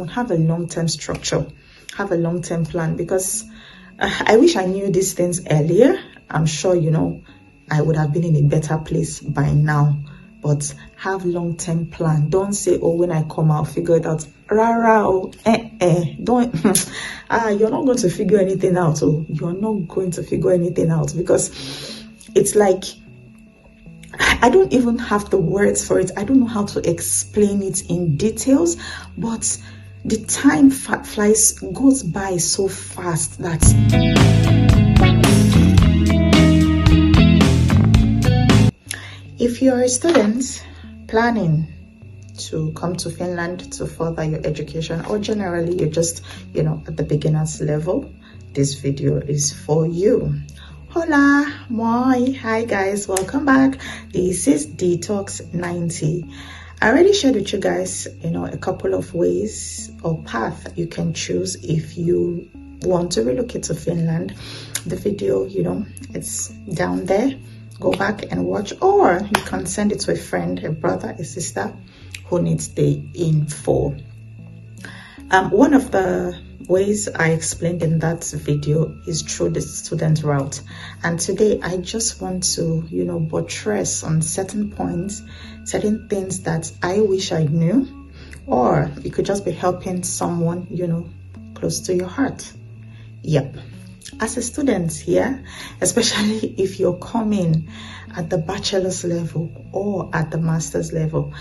have a long-term structure, have a long-term plan, because I wish I knew these things earlier. I'm sure, I would have been in a better place by now. But have long-term plan. Don't say, oh, when I come out, figure it out. Rara, oh, don't. You're not going to figure anything out. Oh, you're not going to figure anything out, because it's like, I don't even have the words for it. I don't know how to explain it in details, but the time goes by so fast that if you're a student planning to come to Finland to further your education, or generally you're just, at the beginner's level, this video is for you. Hola, moi, hi guys, welcome back. This is Detox 90. I already shared with you guys, a couple of ways or path you can choose if you want to relocate to Finland. The video, it's down there. Go back and watch, or you can send it to a friend, a brother, a sister who needs the info. One of the ways I explained in that video is through the student route, and today I just want to buttress on certain points, certain things that I wish I knew, or it could just be helping someone close to your heart. Yep. As a student here, especially if you're coming at the bachelor's level or at the master's level,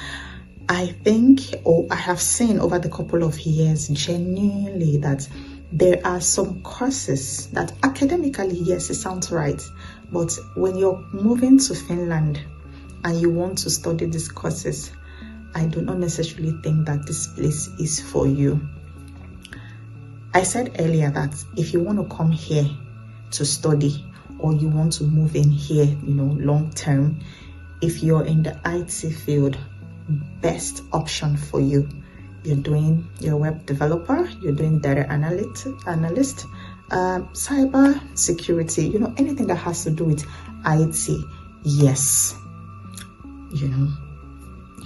I think, or I have seen over the couple of years genuinely, that there are some courses that academically, yes, it sounds right, but when you're moving to Finland and you want to study these courses, I do not necessarily think that this place is for you. I said earlier that if you want to come here to study, or you want to move in here, long term, if you're in the IT field, best option for you. You're a web developer, you're doing data analyst, cyber security, anything that has to do with IT. Yes, you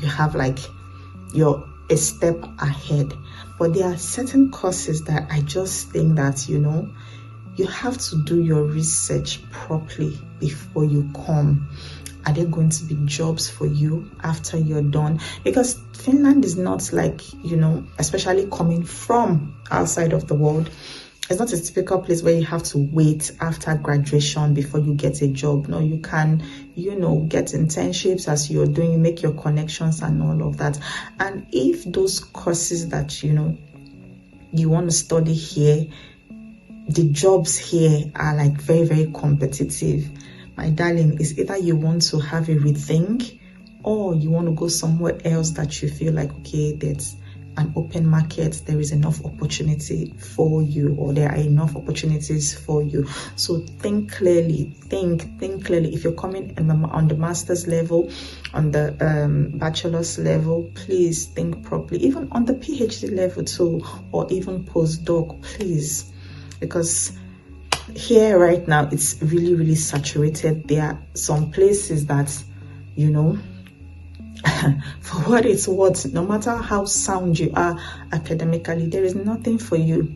have you're a step ahead. But there are certain courses that I just think that you have to do your research properly before you come. Are there going to be jobs for you after you're done? Because Finland is not like, especially coming from outside of the world, it's not a typical place where you have to wait after graduation before you get a job. No, you can, get internships as you're doing, you make your connections and all of that. And if those courses that, you want to study here, the jobs here are very, very competitive, my darling, it's either you want to have a rethink, or you want to go somewhere else that you feel like, okay, there's an open market, there is enough opportunity for you, or there are enough opportunities for you. So think clearly, think clearly. If you're coming on the master's level, on the bachelor's level, please think properly. Even on the PhD level too, or even postdoc, please, because here right now it's really, really saturated. There are some places that, for what it's worth, no matter how sound you are academically, there is nothing for you.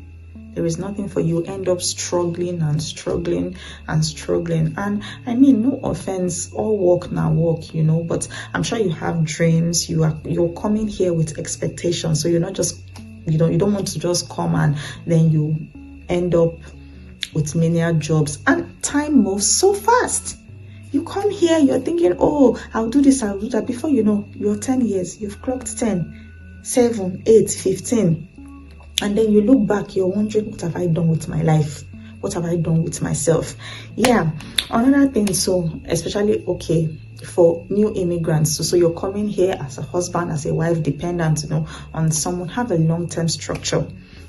There is nothing for you. End up struggling and struggling and struggling. And I mean, no offense, all work now work, but I'm sure you have dreams. You're coming here with expectations, so you're not just, you don't want to just come and then you end up with many jobs. And time moves so fast. You come here, you're thinking, oh, I'll do this, I'll do that. Before you know, you're 10 years, you've clocked 10, 7, 8, 15. And then you look back, you're wondering, what have I done with my life? What have I done with myself? Yeah, another thing, so especially, okay, for new immigrants, so you're coming here as a husband, as a wife, dependent, on someone. Have a long-term structure,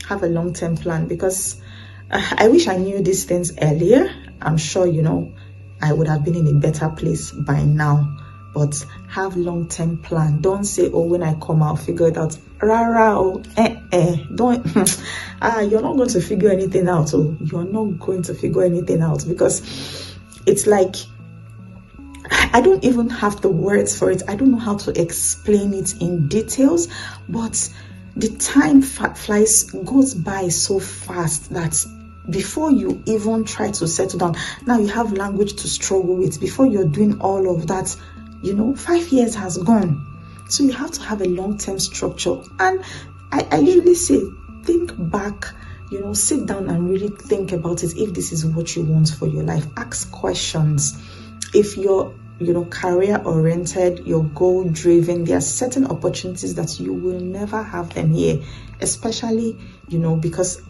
have a long-term plan, because I wish I knew these things earlier. I'm sure, I would have been in a better place by now. But have long-term plan. Don't say, oh, when I come out, figure it out. Rara, oh, don't. You're not going to figure anything out. Oh, you're not going to figure anything out, because it's like, I don't even have the words for it. I don't know how to explain it in details, but the time goes by so fast that before you even try to settle down, now you have language to struggle with. Before you're doing all of that, 5 years has gone. So you have to have a long-term structure. And I usually say, think back, sit down and really think about it. If this is what you want for your life, ask questions. If you're career oriented, you're goal driven, there are certain opportunities that you will never have them here, especially because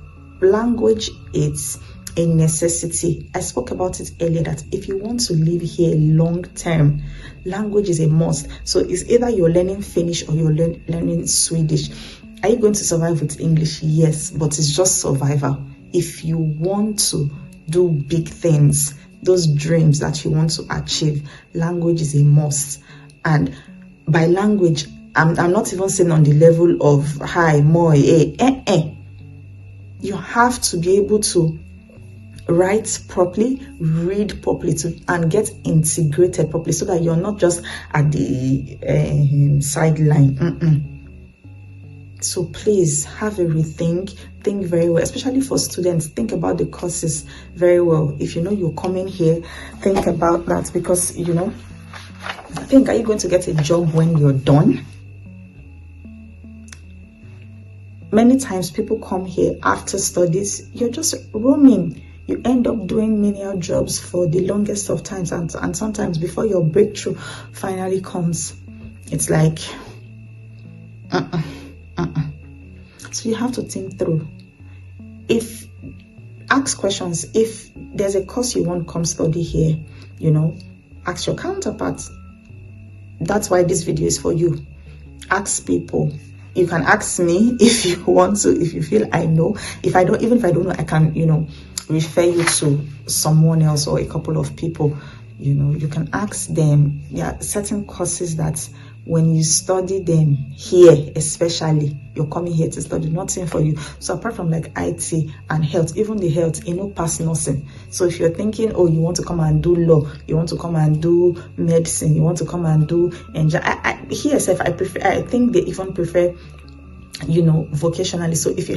language is a necessity. I spoke about it earlier that if you want to live here long term, language is a must. So it's either you're learning Finnish or you're learning Swedish. Are you going to survive with English? Yes, but it's just survival. If you want to do big things, those dreams that you want to achieve, language is a must. And by language, I'm not even saying on the level of hi, moi, You have to be able to write properly, read properly, and get integrated properly, so that you're not just at the sideline. So please have a rethink, think very well, especially for students. Think about the courses very well. If you're coming here, think about that, because think, are you going to get a job when you're done? Many times people come here after studies, you're just roaming. You end up doing menial jobs for the longest of times, and sometimes before your breakthrough finally comes, it's like So you have to think through. Ask questions. If there's a course you want to come study here, ask your counterparts. That's why this video is for you. Ask people. You can ask me if you want to, if you feel I know. Even if I don't know, I can, refer you to someone else or a couple of people. You can ask them. There are certain courses that when you study them here, especially, you're coming here to study, nothing for you. So apart from like IT and health, even the health, pass nursing. So if you're thinking, oh, you want to come and do law, you want to come and do medicine, you want to come and do here, I think they even prefer vocationally. So if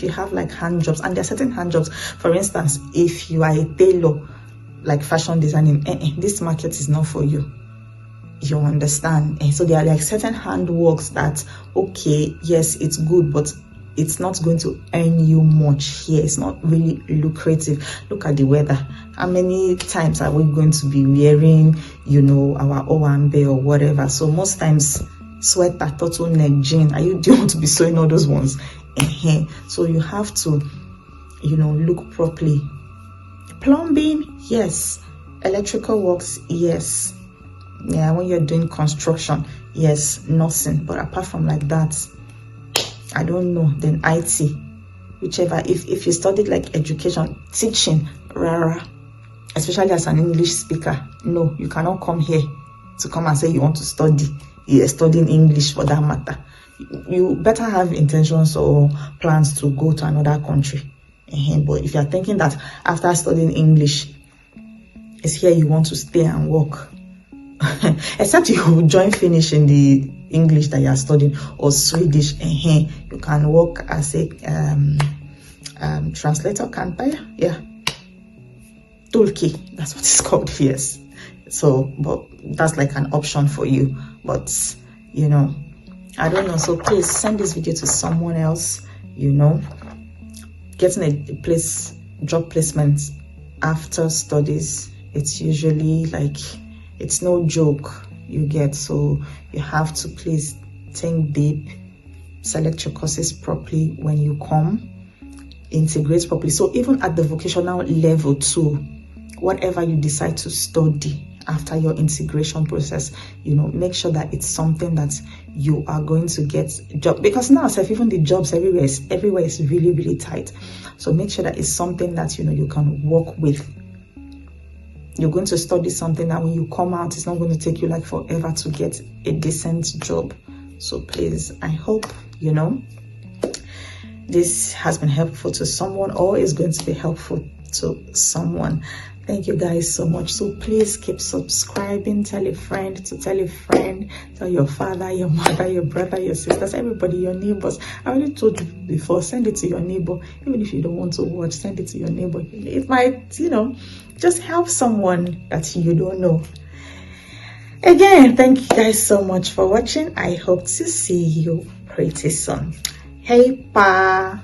you have like hand jobs, and there are certain hand jobs, for instance, if you are a tailor, like fashion designing, this market is not for you. You understand? And so there are like certain handworks that, okay, yes, it's good, but it's not going to earn you much here. It's not really lucrative. Look at the weather. How many times are we going to be wearing, our Owambe or whatever? So most times, sweater, turtleneck, jean. Do you want to be sewing all those ones? So you have to, look properly. Plumbing, yes. Electrical works, yes. Yeah, when you're doing construction, yes. Nursing, but apart from like that, I don't know. Then IT, whichever. If you studied like education, teaching, rara, especially as an English speaker, no, you cannot come here to come and say you want to study. You're studying English for that matter. You better have intentions or plans to go to another country. But if you're thinking that after studying English, it's here you want to stay and work, except you join Finnish in the English that you are studying, or Swedish, you can work as a translator, can't I? Yeah, Tulki, that's what it's called. Yes. So, but that's like an option for you. But I don't know. So please send this video to someone else. Getting a job placement after studies, it's usually like, it's no joke, you get. So you have to please think deep, select your courses properly when you come, integrate properly. So even at the vocational level too, whatever you decide to study after your integration process, make sure that it's something that you are going to get job, because now even the jobs everywhere is really, really tight. So make sure that it's something that you can work with. You're going to study something that when you come out, it's not going to take you like forever to get a decent job. So please, I hope this has been helpful to someone, or is going to be helpful to someone. Thank you guys so much. So please keep subscribing. Tell a friend to tell a friend. Tell your father, your mother, your brother, your sisters, everybody, your neighbors. I already told you before, send it to your neighbor. Even if you don't want to watch, send it to your neighbor. It might, just help someone that you don't know. Again, thank you guys so much for watching. I hope to see you pretty soon. Hey pa.